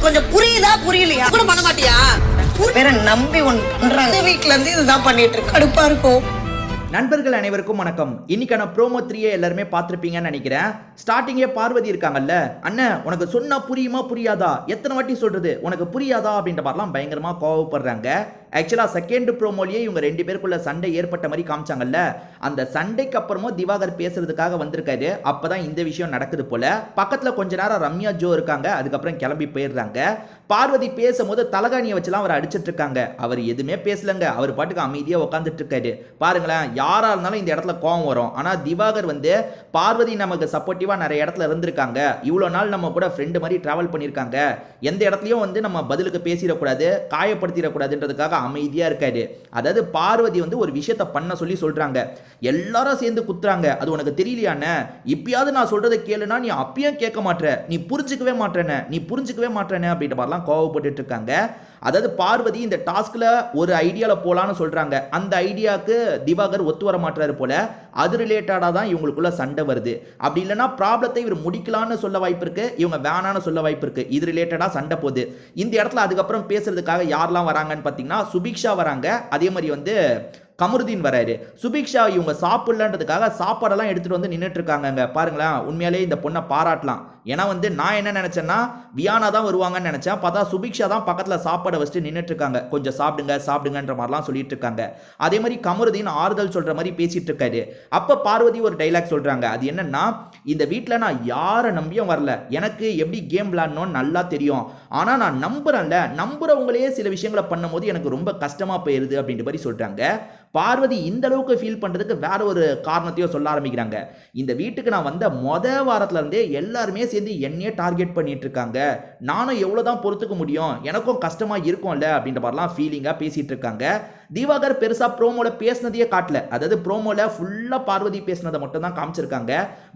உனக்கு கொஞ்சம் புரியுதா புரியலையா கூட பண்ண மாட்டியா? வேற நம்பி ஒன்று பண்றாங்க. வீட்டுல இருந்து இதுதான் பண்ணிட்டு இருக்கு. கடுப்பா இருக்கும். நண்பர்கள் அனைவருக்கும் வணக்கம். இன்னைக்கான ப்ரோமோ 3 எல்லாருமே பார்த்துருப்பீங்கன்னு நினைக்கிறேன். ஸ்டார்டிங்கே பார்வதி இருக்காங்கல்ல, அண்ணன் உனக்கு சொன்னா புரியுமா புரியாதா, எத்தனை வாட்டி சொல்றது உனக்கு புரியாதா அப்படின்ற மாதிரிலாம் பயங்கரமா கோவப்படுறாங்க. ஆக்சுவலா செகண்ட் ப்ரோமோலயே இவங்க ரெண்டு பேருக்குள்ள சண்டை ஏற்பட்ட மாதிரி காமிச்சாங்கல்ல, அந்த சண்டைக்கு அப்புறமும் திவாகர் பேசுறதுக்காக வந்திருக்காரு. அப்பதான் இந்த விஷயம் நடக்குது போல. பக்கத்துல கொஞ்ச நேரம் ரம்யா ஜோ இருக்காங்க, அதுக்கப்புறம் கிளம்பி போயிடுறாங்க. பார்வதி பேசும்போது தலகாணியை வச்சுலாம் அவர் அடிச்சிட்டு இருக்காங்க. அவர் எதுவுமே பேசலங்க, அவர் பாட்டுக்கு அமைதியா உட்காந்துட்டு இருக்காரு. பாருங்களேன், யாரா இருந்தாலும் இந்த இடத்துல கோவம் வரும். ஆனா திவாகர் வந்து பார்வதி நமக்கு சப்போர்ட்டிவா நிறைய இடத்துல இருந்திருக்காங்க, இவ்வளவு நாள் நம்ம கூட ஃப்ரெண்டு மாதிரி டிராவல் பண்ணியிருக்காங்க, எந்த இடத்துலயும் வந்து நம்ம பதிலுக்கு பேசிடக்கூடாது, காயப்படுத்திடக்கூடாதுன்றதுக்காக அமைதியா இருக்காரு. அதாவது பார்வதி வந்து ஒரு விஷயத்த பண்ண சொல்லி சொல்றாங்க, எல்லாரும் சேர்ந்து குத்துறாங்க. அது உனக்கு தெரியலையானே, இப்பயாவது நான் சொல்றதை கேளுனா நீ அப்பயும் கேட்க மாட்டேற, நீ புரிஞ்சுக்கவே மாட்டேன்னு அப்படின்ற மாதிரிலாம் கோவப்பட்டு இருக்காங்க. அதாவது பார்வதி இந்த டாஸ்க்ல ஒரு ஐடியால போலான்னு சொல்றாங்க. அந்த ஐடியாவுக்கு திவாகர் ஒத்து வர மாட்டாரு போல. அது ரிலேட்டடா தான் இவங்களுக்குள்ள சண்டை வருது. அப்படி இல்லைன்னா ப்ராப்ளத்தை இவர் முடிக்கலான்னு சொல்ல வாய்ப்பு இருக்கு, இவங்க வேணான்னு சொல்ல வாய்ப்பு இருக்கு. இது ரிலேட்டடா சண்டை போகுது. இந்த இடத்துல அதுக்கப்புறம் பேசுறதுக்காக யாரெல்லாம் வராங்கன்னு பார்த்தீங்கன்னா சுபிக்ஷா வராங்க, அதே மாதிரி வந்து கமருதீன் வராரு. சுபிக்ஷா இவங்க சாப்பிடலன்றதுக்காக சாப்பாடெல்லாம் எடுத்துட்டு வந்து நின்றுட்டு இருக்காங்க. பாருங்களேன், உண்மையாலே இந்த பொண்ணை பாராட்டலாம். ஏன்னா வந்து நான் என்ன நினைச்சேன்னா வியானா தான் வருவாங்கன்னு நினைச்சேன். பார்த்தா சுபிக்ஷா தான் பக்கத்துல சாப்பாடை வச்சுட்டு நின்றுட்டு இருக்காங்க. கொஞ்சம் சாப்பிடுங்கன்ற மாதிரிலாம் சொல்லிட்டு இருக்காங்க. அதே மாதிரி கமருதீன் ஆறுதல் சொல்ற மாதிரி பேசிட்டு இருக்காரு. அப்ப பார்வதி ஒரு டைலாக் சொல்றாங்க. அது என்னன்னா, இந்த வீட்டில் நான் யாரை நம்பியும் வரல, எனக்கு எப்படி கேம் விளையாடணும்னு நல்லா தெரியும், ஆனா நான் நம்புறவங்களே சில விஷயங்களை பண்ணும்போது எனக்கு ரொம்ப கஷ்டமா போயிருது அப்படின்ற மாதிரி சொல்றாங்க. பார்வதி இந்த அளவுக்கு ஃபீல் பண்றதுக்கு வேற ஒரு காரணத்தையும் சொல்ல ஆரம்பிக்கிறாங்க. இந்த வீட்டுக்கு நான் வந்த வாரத்துல இருந்தே எல்லாருமே சேர்ந்து என்னையே டார்கெட் பண்ணிட்டு இருக்காங்க, நானும் எவ்வளவுதான் பொறுத்துக்க முடியும், எனக்கும் கஷ்டமா இருக்கும்ல அப்படின்ற மாதிரிலாம் ஃபீலிங்கா பேசிட்டு இருக்காங்க. திவாகர் பெருசா ப்ரோமோல பேசினதையே காட்டல. அதாவது ப்ரோமோல ஃபுல்லா பார்வதி பேசினதை மட்டும் தான் காமிச்சிருக்காங்க.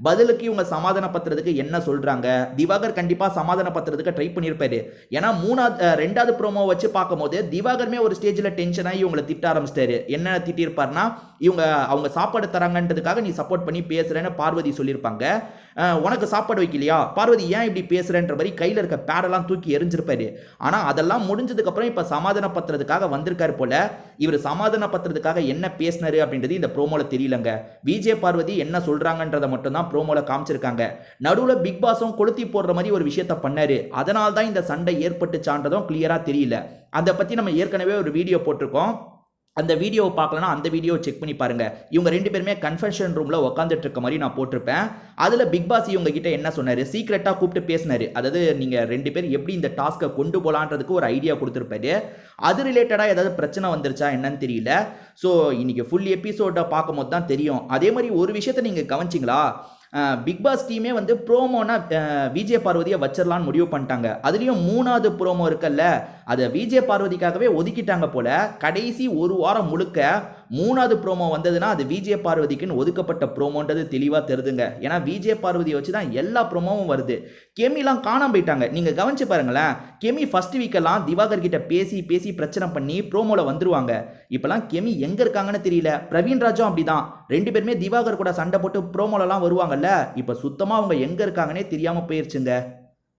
பதிலுக்கு இவங்க சமாதானப்படுத்துறதுக்கு என்ன சொல்றாங்க, திவாகர் கண்டிப்பா சமாதானப்படுத்துறதுக்கு ட்ரை பண்ணியிருப்பாரு. ஏன்னா ரெண்டாவது ப்ரோமோ வச்சு பார்க்கும்போது திவாகருமே ஒரு ஸ்டேஜ்ல டென்ஷன் ஆகி இவங்களை திட்ட ஆரம்பிச்சிட்டாரு. என்ன திட்டிருப்பாருன்னா, அவங்க சாப்பாடு தராங்கன்றதுக்காக நீ சப்போர்ட் பண்ணி பேசுறேன்னு பார்வதி சொல்லியிருப்பாங்க. உனக்கு சாப்பாடு வைக்கலையா பார்வதி, ஏன் இப்படி பேசுறேன்ற மாதிரி கையில் இருக்க பேடெல்லாம் தூக்கி எரிஞ்சிருப்பாரு. ஆனா அதெல்லாம் முடிஞ்சதுக்கு அப்புறம் இப்ப சமாதானப்படுத்துறதுக்காக வந்திருக்காரு போல. இவர் சமாதானப்படுத்துறதுக்காக என்ன பேசினாரு அப்படின்றது இந்த ப்ரோமோல தெரியலங்க. விஜய் பார்வதி என்ன சொல்றாங்கன்றதை மட்டும் தான் ப்ரோமோல காமிச்சிருக்காங்க. நடுவில் பிக் பாஸும் கொளுத்தி போடுற மாதிரி ஒரு விஷயத்த பண்ணாரு, அதனால தான் இந்த சண்டை ஏற்பட்டுச்சான்றதும் கிளியரா தெரியல. அதை பத்தி நம்ம ஏற்கனவே ஒரு வீடியோ போட்டிருக்கோம். அந்த வீடியோவை பார்க்கலன்னா அந்த வீடியோவை செக் பண்ணி பாருங்க. இவங்க ரெண்டு பேருமே கன்ஃபெஷன் ரூம்ல உட்காந்துட்டு இருக்க மாதிரி நான் போட்டிருப்பேன். அதுல பிக் பாஸ் இவங்க கிட்ட என்ன சொன்னாரு, சீக்கிரட்டா கூப்பிட்டு பேசினாரு. அதாவது நீங்க ரெண்டு பேர் எப்படி இந்த டாஸ்க்கை கொண்டு போலான்றதுக்கு ஒரு ஐடியா கொடுத்துருப்பாரு. அது ரிலேட்டடா ஏதாவது பிரச்சனை வந்துருச்சா என்னன்னு தெரியல. ஸோ இன்னைக்கு ஃபுல் எபிசோட பார்க்கும்போது தான் தெரியும். அதே மாதிரி ஒரு விஷயத்த நீங்க கவனிச்சிங்களா, பிக் பாஸ் டீமே வந்து ப்ரோமோனா விஜய் பார்வதியை வச்சிடலான்னு முடிவு பண்ணிட்டாங்க. அதுலேயும் 3வது ப்ரோமோ இருக்குல்ல, அதை விஜய் பார்வதிக்காகவே ஒதுக்கிட்டாங்க போல. கடைசி ஒரு வாரம் முழுக்க 3வது ப்ரோமோ வந்ததுன்னா அது விஜய் பார்வதிக்குன்னு ஒதுக்கப்பட்ட ப்ரோமோன்றது தெளிவாக தெரிதுங்க. ஏன்னா விஜய் பார்வதியை வச்சு தான் எல்லா ப்ரோமோவும் வருது. கெமிலாம் காணாம போயிட்டாங்க. நீங்க கவனிச்சு பாருங்களேன், கெமி ஃபர்ஸ்ட் வீக்கெல்லாம் திவாகர் கிட்ட பேசி பிரச்சனை பண்ணி ப்ரோமோல வந்துருவாங்க. இப்பெல்லாம் கெமி எங்க இருக்காங்கன்னு தெரியல. பிரவீன் ராஜும் அப்படிதான், ரெண்டு பேருமே திவாகர் கூட சண்டை போட்டு ப்ரோமோலலாம் வருவாங்கல்ல, இப்ப சுத்தமா அவங்க எங்க இருக்காங்கன்னே தெரியாம போயிருச்சுங்க.